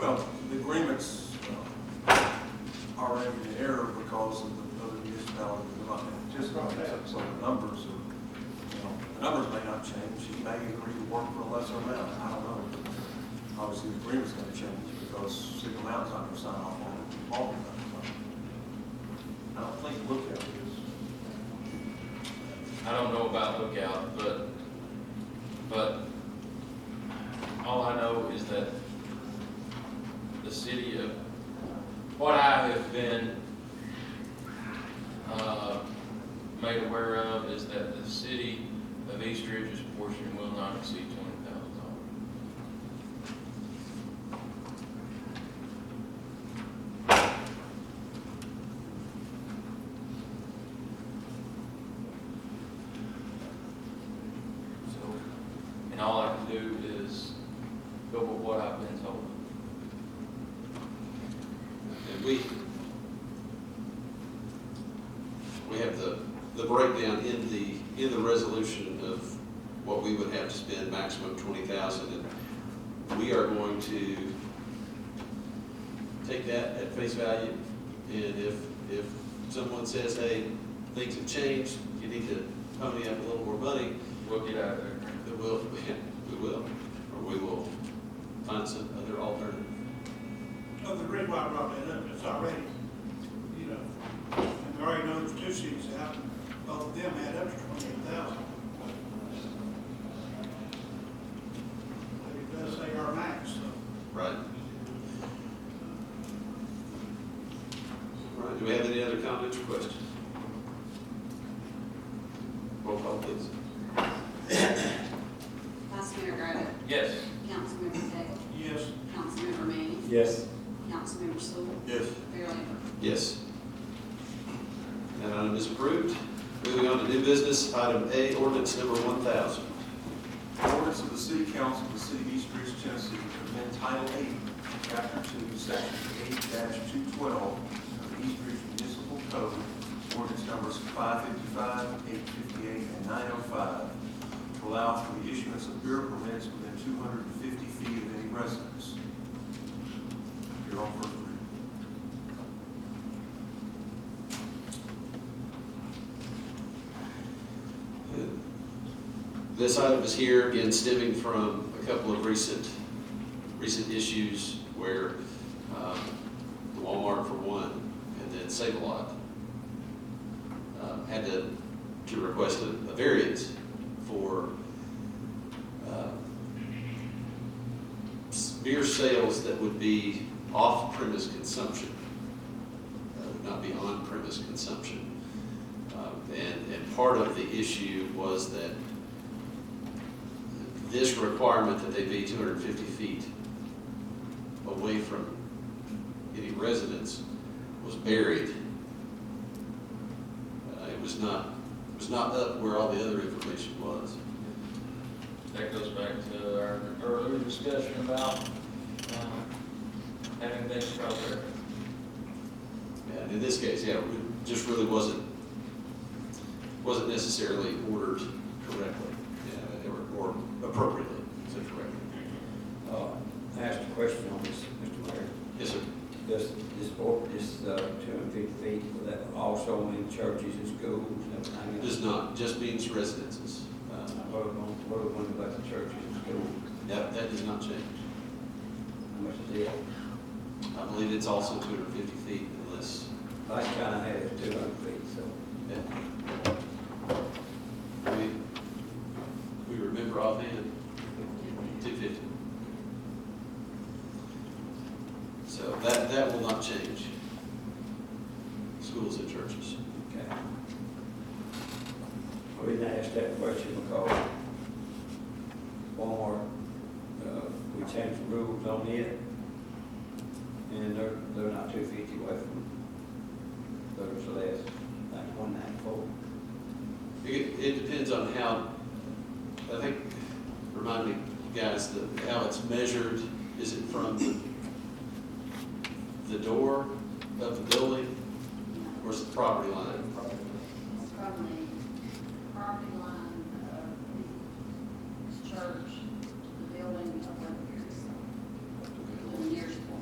Well, the agreement's already in error because of the other municipalities. Just so the numbers are, the numbers may not change. He may agree to work for a lesser amount. I don't know. Obviously, the agreement's going to change because Signal Mountain's not going to sign off on it. All of them. I don't think Lookout is. I don't know about Lookout, but all I know is that the city of, what I have been made aware of is that the city of East Ridge's portion will not exceed $20,000. And all I can do is go with what I've been told. And we have the breakdown in the resolution of what we would have to spend, maximum 20,000, and we are going to take that at face value. And if someone says, hey, things have changed, you need to pony up a little more money, We'll get out of there. we will, or we will find some other alternative. No, the reason why I brought that up, it's already, and we already know there's two cities out, both of them add up to 28,000. But it does say our max, so. Right. All right, do we have any other comments or questions? Roll call, please. Vice Mayor Griffin. Yes. Councilmember Cagle. Yes. Councilmember Manning. Yes. Councilmember Sewell. Yes. Mayor Lambert. Yes. That item is approved. Moving on to new business, item A, ordinance number 1000. Ordinance of the City Council of the City of East Ridge, Tennessee, to amend Title 8, Chapter 2, Section 8-212 of the East Ridge Municipal Code, ordinance numbers 555, 858, and 905, to allow for the issuance of beer permits within 250 feet of any residence. You're on first reading. This item is here, again, stemming from a couple of recent issues where the Walmart, for one, and then Save-A-Lot had to request a variance for beer sales that would be off-premise consumption, would not be on-premise consumption. And part of the issue was that this requirement that they be 250 feet away from any residence was buried. It was not up where all the other information was. That goes back to our earlier discussion about having things out there. And in this case, yeah, it just really wasn't necessarily ordered correctly, or appropriately, is that correct? I asked a question on this, Mr. Mayor. Yes, sir. Does this 250 feet, will that also mean churches and schools and everything It else? does not, just means residences. What are we going to do about the churches and schools? That does not change. How much is it? I believe it's also 250 feet unless, Last time I had it 200 feet, so. yeah. We remember offhand, 250. So that will not change. Schools and churches. Okay. The reason I asked that question because Walmart, we changed the rules on it, and they're not 250 away from those less, like 194. It depends on how, I think, remind me, guys, how it's measured. Is it from the door of the building, or is it the property line? It's from the property line of the church to the building of Liberty, so the nearest one.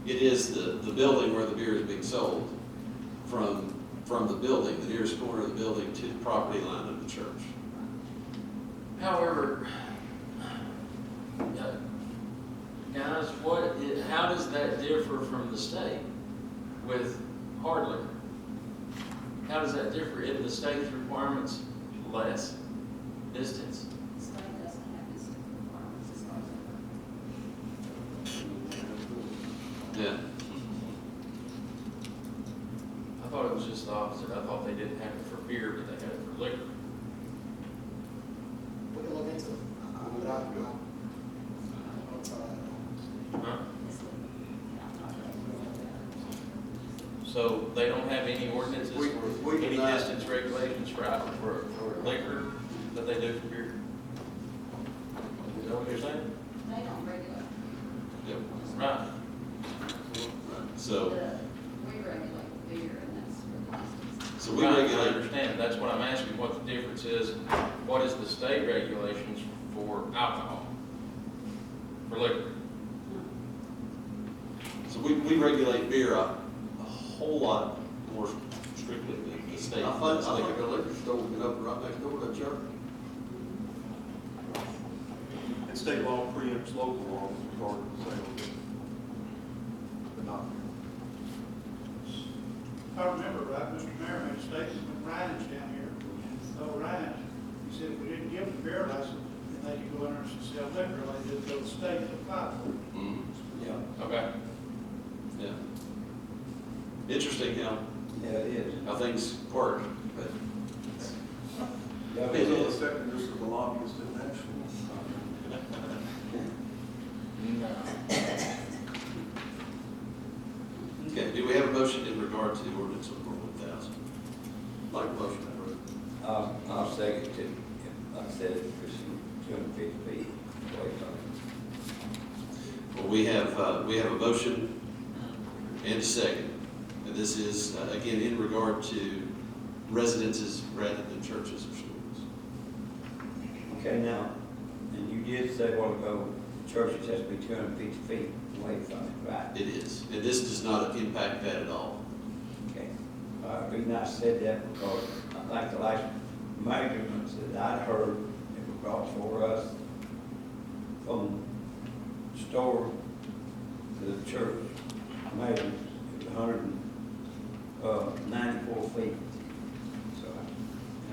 It is the building where the beer is being sold, from the building, the nearest corner of the building to the property line of the church. However, guys, how does that differ from the state with hard liquor? How does that differ? In the state's requirements, less distance? The state doesn't have this requirements as far as Yeah. I thought it was just the opposite. I thought they didn't have it for beer, but they had it for liquor. We can look into it. But I don't know. Huh? it's legal. I'm not sure. So they don't have any ordinances We for do any not. distance regulations for liquor that they do for beer? Is that what you're saying? They don't regulate. Yep. Right. Right. So, We regulate beer and that's for license. so we Right, I regulate, understand. That's what I'm asking, what the difference is. What is the state regulations for alcohol? For liquor? so we regulate beer a whole lot more strictly than the state. I think a liquor store can open right next door to the church. And state law preempts local law regarding sales. But not. If I remember right, Mr. Mayor made a statement when Ryan's down here. So Ryan, he said if we didn't give them the beer license, then they could go in there and sell liquor, like they did go to the state to apply for it. Mhm. Yeah, Okay. Yeah. Interesting yeah, it is. how things work, but Yeah, it It's all is. affecting just the lobbyists and national. No. okay, do we have a motion in regard to ordinance number 1,000? Like a motion, I'll second it, like I said, it's 250 feet away from it. Well, we have a motion and a second. And this is, again, in regard to residences rather than churches or schools. Okay, now, and you did say a while ago, churches has to be 250 feet away from it, right? It is, and this does not impact that at all. Okay. The reason I said that because I think the last measurements that I'd heard, it was brought for us from store to the church measurements, it was 194 feet. So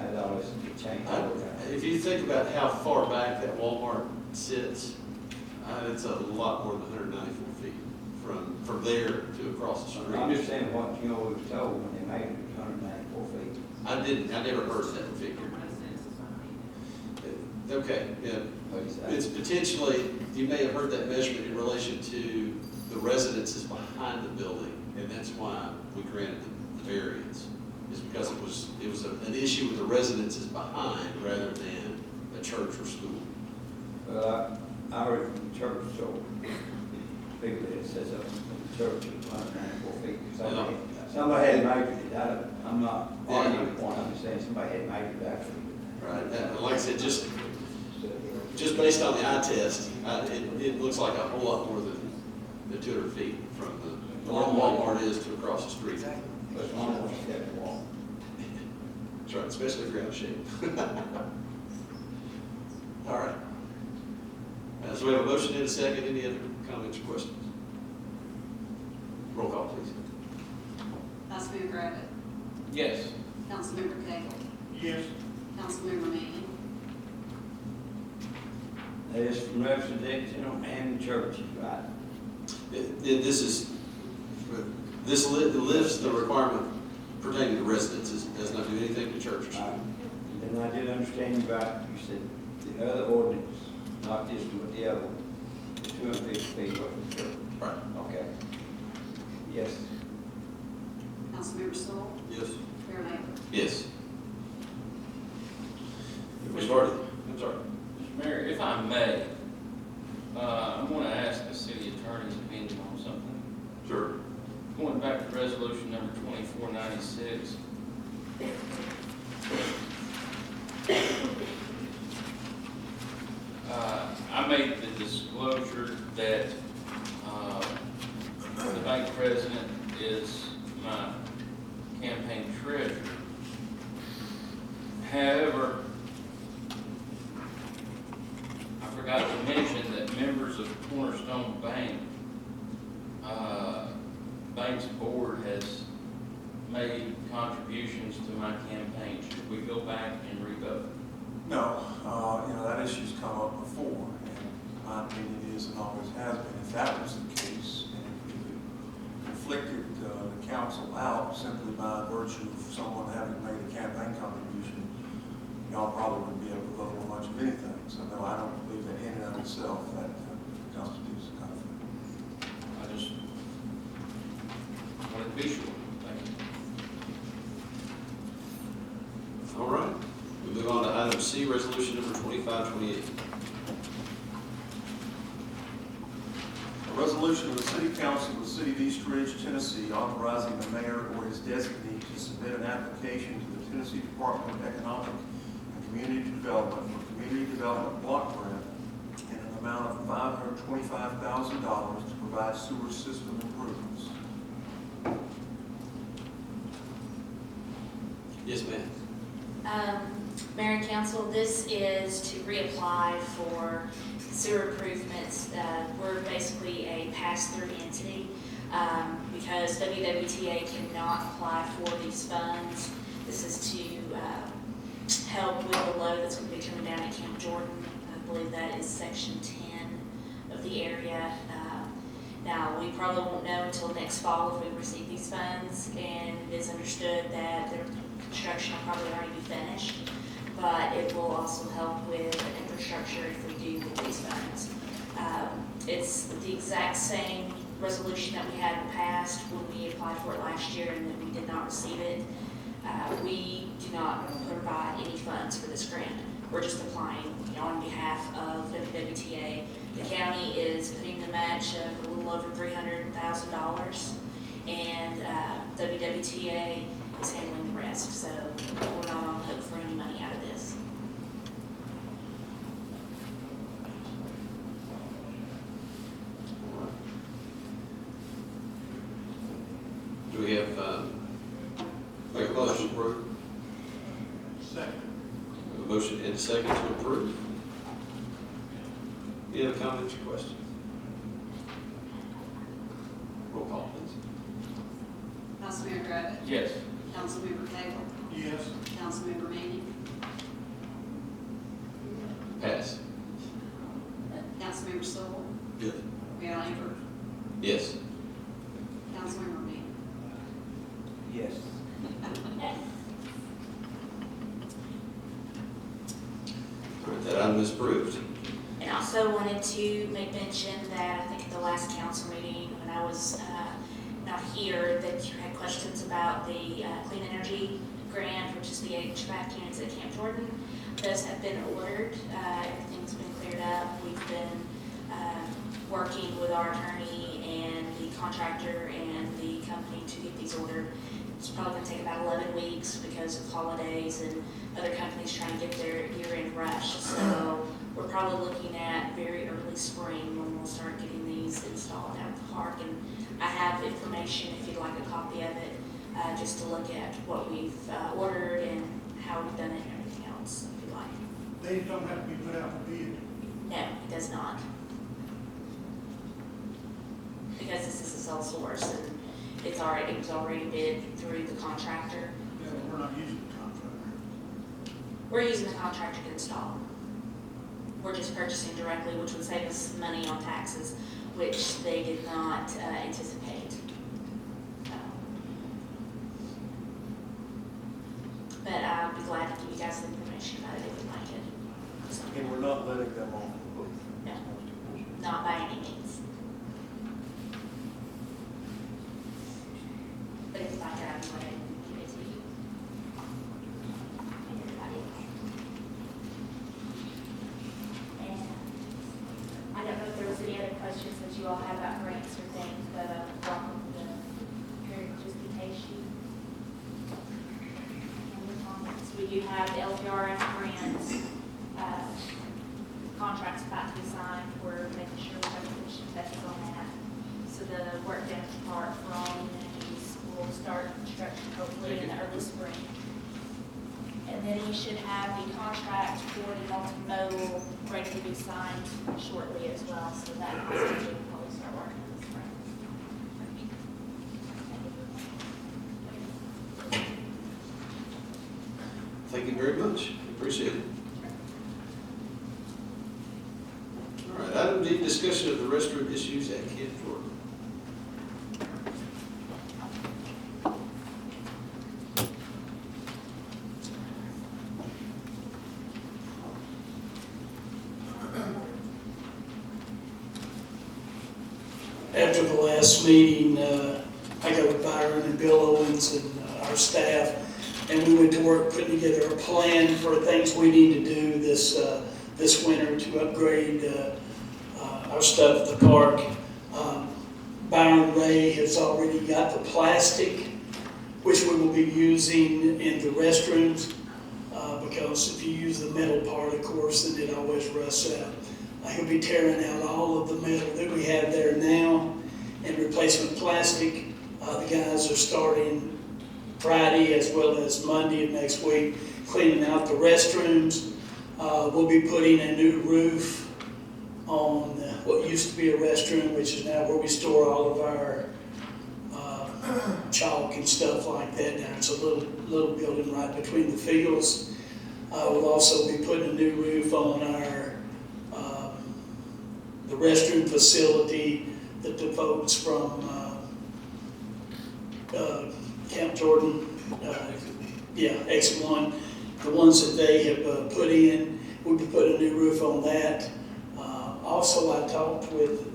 I had all this to change over that. If you think about how far back that Walmart sits, it's a lot more than 194 feet from there to across the street. I'm just saying what, we was told when they measured it was 194 feet. I never heard that figure. Okay, yeah. What is that? It's potentially, you may have heard that measurement in relation to the residences behind the building, and that's why we granted the variance, is because it was an issue with the residences behind rather than a church or school. Well, I heard from the church, so people that says up the church is 194 feet. Somebody had measured it. I'm not arguing the point, I'm just saying somebody had measured it actually. Right, and like I said, just based on the eye test, it looks like a whole lot more than the 200 feet from where Walmart is to across the street. That's one more step to walk. That's right, especially if you're out of shape. All right. So we have a motion and a second. Any other comments or questions? Roll call, please. Councilmember Griffith, Yes. Councilmember Cagle, Yes, Councilmember Manning, It's from residential and churches, right? This lifts the requirement pertaining to residences. It does not do anything to church or Right. school. And I did understand about, you said the other ordinance, not this one, but the other one, 250 feet away from the church. Right. Okay. Yes. Councilmember Stoll, Yes. Mayor Lambert. Yes. We started, I'm sorry. Mr. Mayor, if I may, I'm going to ask the city attorney's opinion on something. Sure. Going back to resolution number 2496. I made the disclosure that the bank president is my campaign treasurer. However, I forgot to mention that members of Cornerstone Bank, bank's board has made contributions to my campaign. Should we go back and revote? No, that issue's come up before, and my opinion is, and always has been, if that was the case, and if it conflicted the council out simply by virtue of someone having made a campaign contribution, y'all probably wouldn't be able to vote on much of anything. So no, I don't believe that in and of itself that constitutes a conflict. I just wanted to be sure. Thank you. All right, we move on to item C, resolution number 2528. A resolution of the City Council of the City of East Ridge, Tennessee, authorizing the mayor or his designee to submit an application to the Tennessee Department of Economic and Community Development for Community Development Block Grant in an amount of $525,000 to provide sewer system improvements. Yes, ma'am. Mayor and Council, this is to reapply for sewer improvements. We're basically a pass-through entity because WWTA cannot apply for these funds. This is to help with the load that's going to be coming down at Camp Jordan. I believe that is section 10 of the area. Now, we probably won't know until next fall if we receive these funds, and it is understood that their construction will probably already be finished, but it will also help with infrastructure if we do get these funds. It's the exact same resolution that we had in the past when we applied for it last year and then we did not receive it. We do not provide any funds for this grant. We're just applying on behalf of WWTA. The county is putting the match of a little over $300,000, and WWTA is handling the rest. So we're not on the hook for any money out of this. All right. Do we have, make a motion? Approve. Second. A motion and a second to approve. Any other comments or questions? Roll call, please. Councilmember Griffith, Yes. Councilmember Cagle, Yes. Councilmember Manning, Pass. Councilmember Stoll, Yes. Mayor Lambert, Yes. Councilmember Manning. Yes. All right, that item is approved. And also wanted to make mention that I think at the last council meeting, when I was not here, that you had questions about the clean energy grant, which is the HVAC units at Camp Jordan. Those have been ordered. Everything's been cleared up. We've been working with our attorney and the contractor and the company to get these ordered. It's probably going to take about 11 weeks because of holidays and other companies trying to get their year-end rush. So we're probably looking at very early spring when we'll start getting these installed out at the park. And I have information, if you'd like a copy of it, just to look at what we've ordered and how we've done it and everything else, if you'd like. These don't have to be put out for bid. No, it does not. Because this is a sole source and it was already bid through the contractor. Yeah, but we're not using the contractor. We're using the contractor to install. We're just purchasing directly, which would save us money on taxes, which they did not anticipate. But I'll be glad to give you guys the information about it if you'd like it. So, And we're not letting them off the hook. No. Not by any means. But if you'd like it, I'll go ahead and give it to you. And everybody. And I don't know if there was any other questions that you all have about grants or things, but welcome to the period participation. And the comments. We do have the LPRF grants, contracts about to be signed. We're making sure we have a commission that's on that. So the work down at the park And then he should have the contract for the multimodal ready to be signed shortly as well, so that also will probably start working on this front. Thank you very much. Appreciate it. All right, item D, discussion of the restroom issues at Camp Jordan. After the last meeting, I got with Byron and Bill Owens and our staff, and we went to work putting together a plan for things we need to do this winter to upgrade our stuff at the park. Byron Ray has already got the plastic, which we will be using in the restrooms, because if you use the metal part, of course, then it always rusts out. He'll be tearing out all of the metal that we have there now and replacing with plastic. The guys are starting Friday as well as Monday of next week, cleaning out the restrooms. We'll be putting a new roof on what used to be a restroom, which is now where we store all of our chalk and stuff like that down. It's a little building right between the fields. We'll also be putting a new roof on our the restroom facility that the folks from Camp Jordan, X1, the ones that they have put in, we'll be putting a new roof on that. Also, I talked with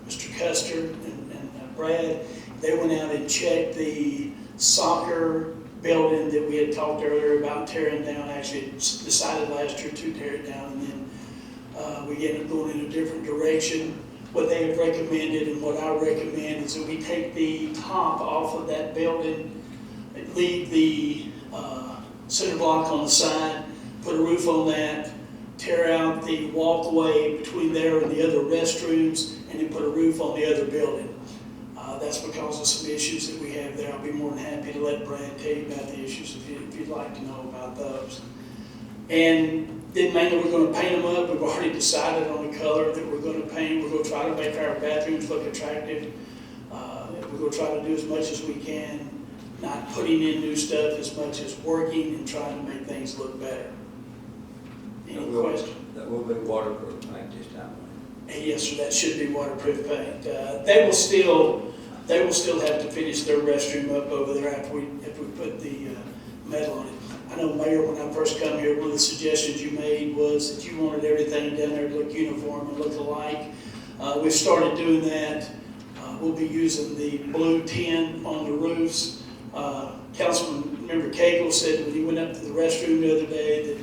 Mr. Custer and Brad. They went out and checked the soccer building that we had talked earlier about tearing down. Actually, decided last year to tear it down, and then we ended up going in a different direction. What they have recommended and what I recommend is that we take the top off of that building, leave the cinder block on the side, put a roof on that, tear out the walkway between there and the other restrooms, and then put a roof on the other building. That's because of some issues that we have there. I'll be more than happy to let Brad tell you about the issues if you'd like to know about those. And then mainly we're going to paint them up. We've already decided on the color that we're going to paint. We're going to try to make our bathrooms look attractive. We're going to try to do as much as we can, not putting in new stuff as much as working and trying to make things look better. Any questions? That will be waterproof paint this time. Yes, sir, that should be waterproof paint. They will still have to finish their restroom up over there after we put the metal on it. I know, Mayor, when I first come here, one of the suggestions you made was that you wanted everything down there to look uniform and look alike. We've started doing that. We'll be using the blue tin on the roofs. Councilman, member Cagle said when he went up to the restroom the other day that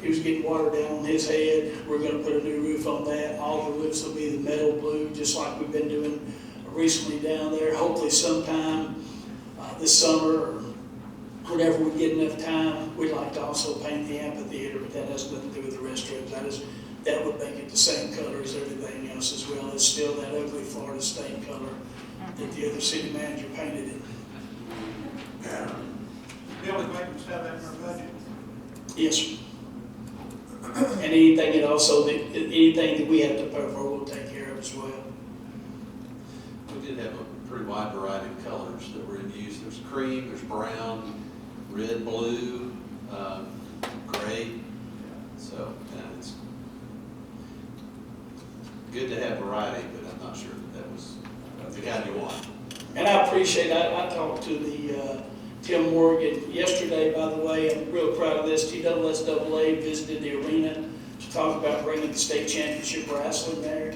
he was getting water down on his head. We're going to put a new roof on that. All the roofs will be the metal blue, just like we've been doing recently down there. Hopefully sometime this summer or whenever we get enough time, we'd like to also paint the amphitheater, but that has nothing to do with the restrooms. That would make it the same color as everything else as well. It's still that ugly Florida State color that the other city manager painted it. Building maintenance, have that in our budget? Yes, sir. And anything that we have to pay for, we'll take care of as well. We did have a pretty wide variety of colors that were in use. There's cream, there's brown, red, blue, gray. So, it's good to have variety, but I'm not sure that was the kind you want. And I appreciate, I talked to the Tim Morgan yesterday, by the way. I'm real proud of this. TSSAA visited the arena to talk about bringing the state championship wrestling there.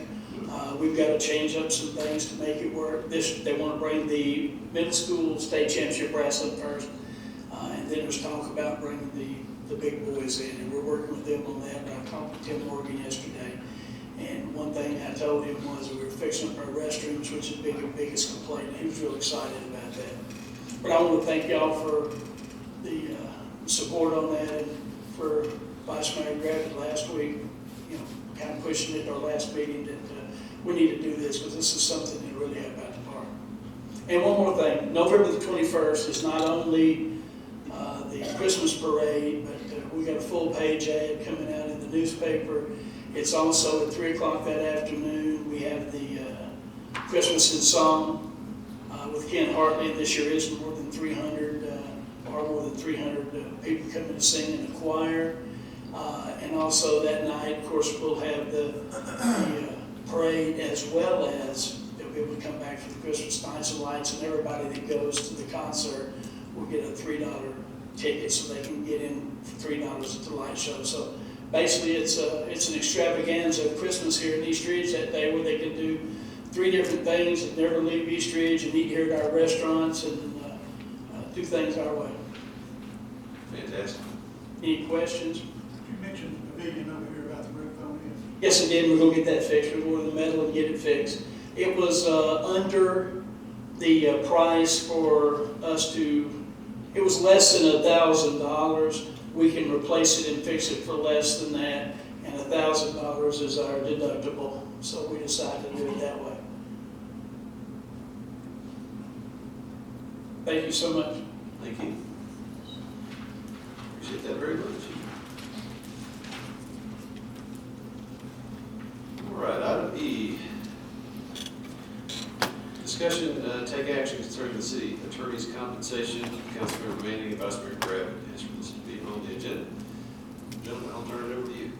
We've got to change up some things to make it work. They want to bring the middle school state championship wrestling first, and then there's talk about bringing the big boys in, and we're working with them on that. But I talked to Tim Morgan yesterday, and one thing I told him was we were fixing up our restrooms, which is the biggest complaint. He was real excited about that. But I want to thank y'all for the support on that, and for Vice Mayor Gravett last week, kind of pushing it in our last meeting that we need to do this because this is something that really help out the park. And one more thing, November the 21st is not only the Christmas parade, but we got a full page ad coming out in the newspaper. It's also at 3 o'clock that afternoon. We have the Christmas in Song with Ken Hartley. This year is more than 300 people coming to sing in the choir. And also that night, of course, we'll have the parade, as well as they'll be able to come back for the Christmas Nights and Lights, and everybody that goes to the concert will get a $3 ticket so they can get in for $3 at the light show. So basically, it's an extravaganza of Christmas here in East Ridge that day, where they can do 3 different things and never leave East Ridge and eat here at our restaurants and do things our way. Fantastic. Any questions? You mentioned the pavilion over here about the roof on it. Yes, I did. We're gonna get that fixed. We're going to the metal and get it fixed. It was under the price for us to, it was less than $1,000. We can replace it and fix it for less than that, and $1,000 is our deductible. So we decided to do it that way. Thank you so much. Thank you. Appreciate that very much. All right, item E. Discussion, take action concerning the city attorney's compensation. Councilmember Manning and Vice Mayor Gravitt asked for this to be on the agenda. Gentlemen, I'll turn it over to you.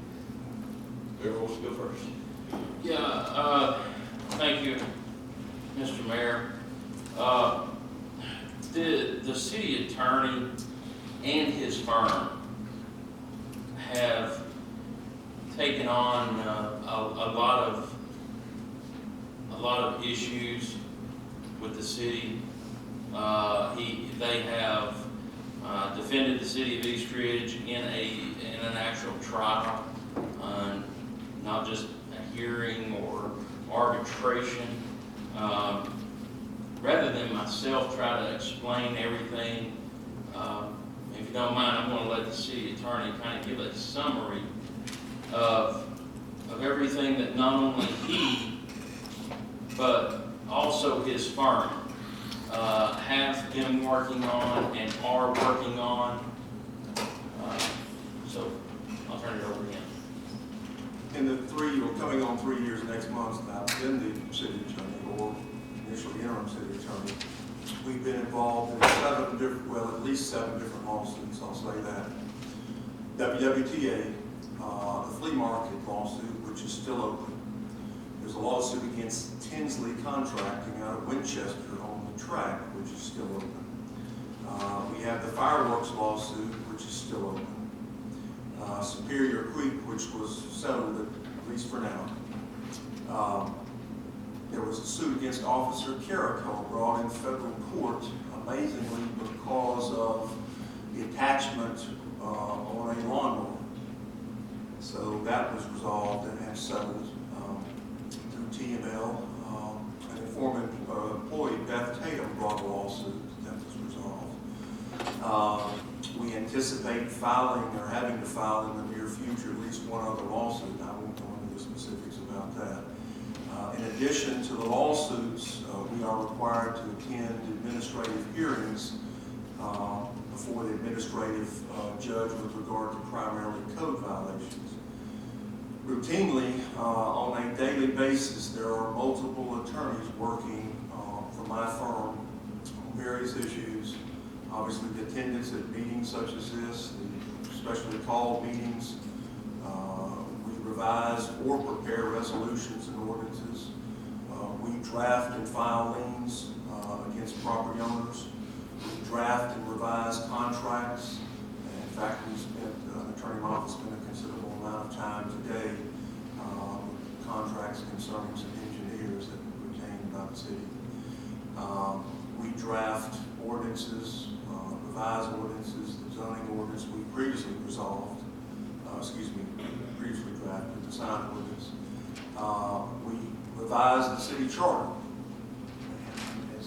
Whoever wants to go first. Yeah, thank you, Mr. Mayor. The city attorney and his firm have taken on a lot of issues with the city. They have defended the city of East Ridge in an actual trial, not just a hearing or arbitration. Rather than myself try to explain everything, if you don't mind, I'm going to let the city attorney kind of give a summary of everything that not only he, but also his firm have been working on and are working on. So I'll turn it over to him. In the coming on 3 years next month, I've been the city attorney, or initially interim city attorney. We've been involved in at least seven different lawsuits, I'll say that. WWTA, the flea market lawsuit, which is still open. There's a lawsuit against Tinsley Contracting out of Winchester on the track, which is still open. We have the fireworks lawsuit, which is still open. Superior Creek, which was settled, at least for now. There was a suit against Officer Carrico brought in federal court, amazingly, because of the attachment on a lawnmower. So that was resolved and settled through TML. An informant employee, Beth Tatum, brought a lawsuit that was resolved. We anticipate filing or having to file in the near future at least one other lawsuit. I won't go into the specifics about that. In addition to the lawsuits, we are required to attend administrative hearings before the administrative judge with regard to primarily code violations. Routinely, on a daily basis, there are multiple attorneys working for my firm on various issues. Obviously, the attendance at meetings such as this, the specially called meetings. We revise or prepare resolutions and ordinances. We draft and file liens against property owners. We draft and revise contracts. And in fact, the attorney office spent a considerable amount of time today with contracts concerning some engineers that were retained by the city. We draft ordinances, revise ordinances, the zoning ordinance we previously previously drafted, the sign ordinance. We revise the city charter. As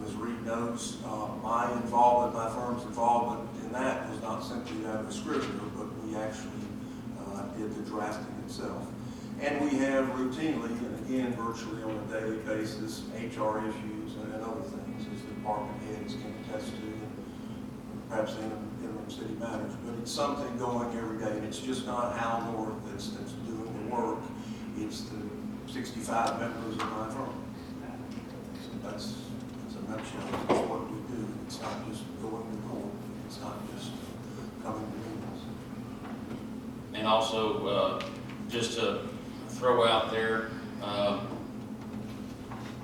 Ms. Reed knows, my firm's involvement in that was not simply that of a scrivener, but we actually did the drafting itself. And we have routinely, and again, virtually on a daily basis, HR issues and other things as the department heads can attest to. perhaps the interim city manager, but it's something going every day, and it's just not Hal North that's doing the work, it's the 65 members of my firm. So that's a nutshell, that's what we do. It's not just going to court, it's not just coming to meetings. And also, just to throw out there,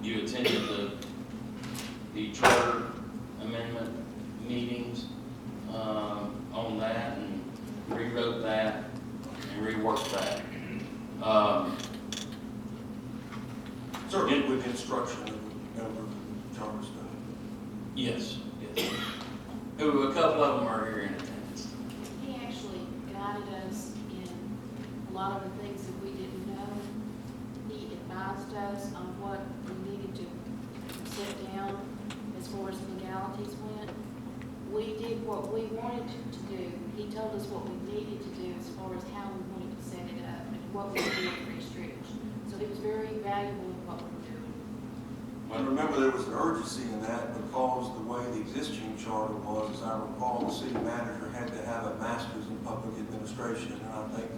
you attended the charter amendment meetings on that and rewrote that and reworked that. Certainly with instruction of a member of the charter study. Yes, yes. Who, a couple of them are here in attendance. He actually guided us in a lot of the things that we didn't know. He advised us on what we needed to set down as far as legalities went. We did what we wanted to do. He told us what we needed to do as far as how we wanted to set it up and what we did to restrict. So it was very valuable in what we were doing. I remember there was an urgency in that because the way the existing charter was, as I recall, the city manager had to have a master's in public administration, and I think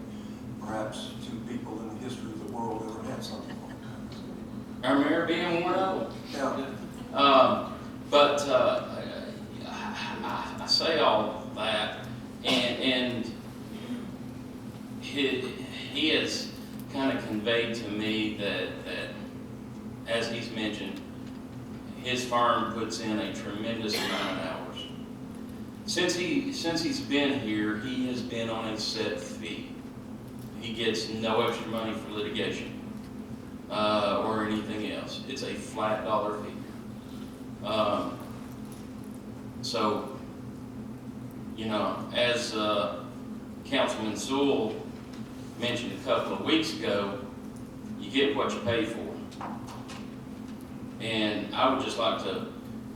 perhaps 2 people in the history of the world ever had something like that. Our mayor being one of them. Yeah. But I say all that, and he has kind of conveyed to me that as he's mentioned, his firm puts in a tremendous amount of hours. Since he's been here, he has been on a set fee. He gets no extra money for litigation or anything else. It's a flat dollar fee. So, you know, as Councilman Sewell mentioned a couple of weeks ago, you get what you pay for. And I would just like to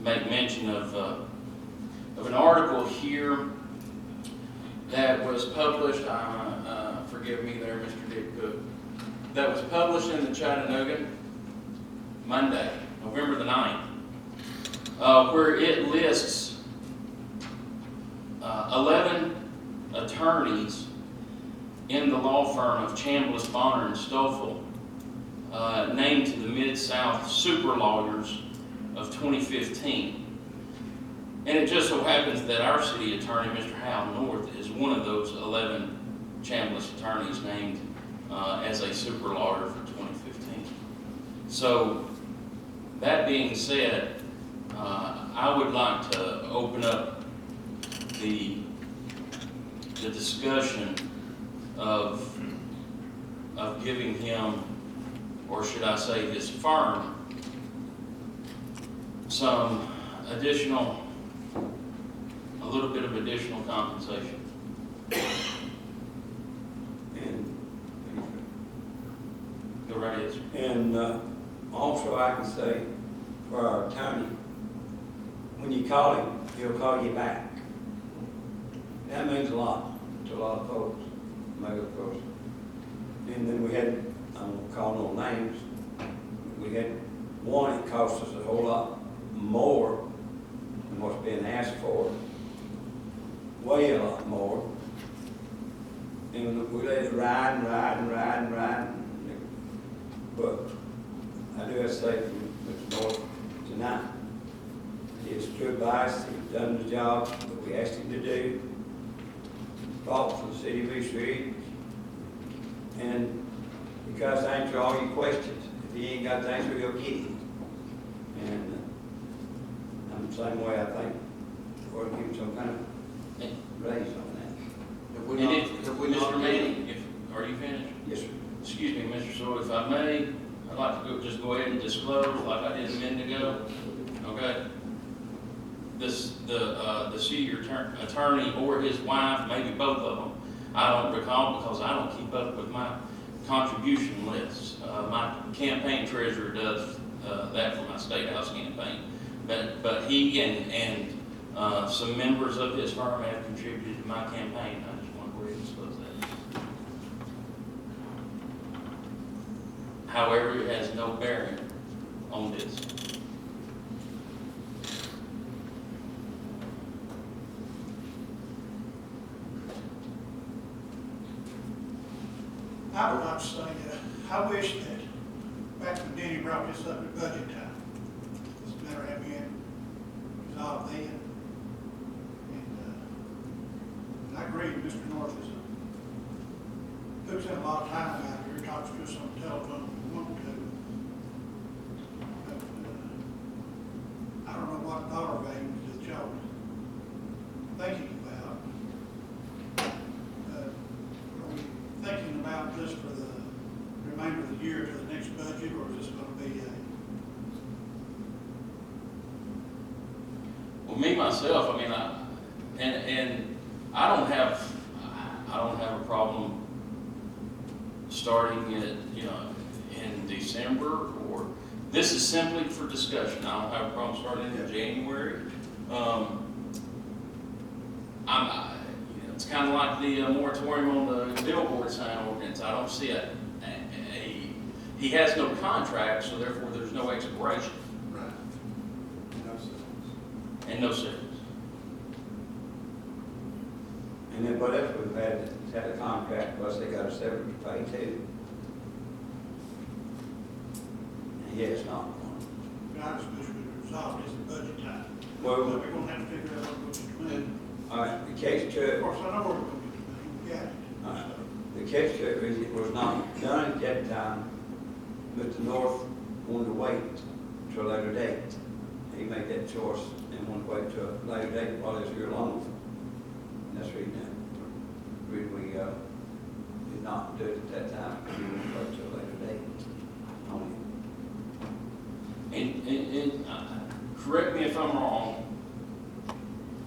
make mention of an article here that was published, forgive me there, Mr. Dick Cook, that was published in the Chattanooga Monday, November the 9th, where it lists 11 attorneys in the law firm of Chambliss, Bonner, and Stoffel, named to the Mid-South Super Lawyers of 2015. And it just so happens that our city attorney, Mr. Hal North, is one of those 11 Chambliss attorneys named as a super lawyer for 2015. So, that being said, I would like to open up the discussion of giving him, or should I say his firm, some additional, a little bit of additional compensation. And Go right ahead, sir. And also I can say for our attorney, when you call him, he'll call you back. That means a lot to a lot of folks, mega folks. And then we had, I won't call no names, we had one that cost us a whole lot more than what's being asked for. Way a lot more. And we let it ride and ride and ride and ride. But I do have to say from Mr. North tonight, he has stood by us, he's done the job that we asked him to do, fought for the city of East Ridge, and because to answer all your questions. If he ain't got the answer, he'll get it. And I'm the same way, I think, or give him some kind of raise on that. Have we And not, if, have we not Mr. done Manning, are you finished? Yes, sir. Excuse me, Mr. Sewell, if I may, I'd like to just go ahead and disclose, like I did a minute ago, okay? The city attorney or his wife, maybe both of them, I don't recall because I don't keep up with my contribution lists. My campaign treasurer does that for my state house campaign. But he and some members of his firm have contributed to my campaign. I just want to go ahead and disclose that. However, it has no bearing on this. I wish that, back when Denny brought this up at budget time, this matter had been resolved then. And I agree, Mr. North is puts in a lot of time out here, talks to us on the telephone if we want to. But, I don't know what dollar value that y'all are thinking about. Are we thinking about this for the remainder of the year to the next budget, or is this gonna be Well, me, myself, I mean, and I don't have a problem starting it, you know, in December, or, this is simply for discussion. I don't have a problem starting in January. It's kind of like the moratorium on the billboard sign ordinance. I don't see he has no contract, so therefore there's no expiration Right. No sense. and no service. And then what else we've had a contract, plus they got a severance to pay too. And yet it's not one. I just wish we could resolve this at budget time. Well, But we're gonna have to figure out what we're doing. all right, the case Of truck, course, I know where we're gonna get the money, we got it. the case truck visit was not done at that time, but the North wanted to wait till a later date. He made that choice and wanted to wait till a later date while he was here longer. And that's the reason we did not do it at that time, because we wanted to wait till a later date on it. And correct me if I'm wrong,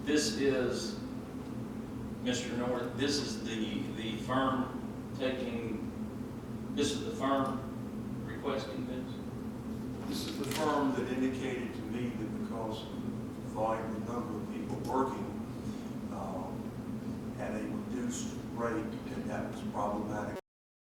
this is, Mr. North, this is the firm this is the firm requesting this? This is the firm that indicated to me that because of the volume and number of people working at a reduced rate, that was problematic.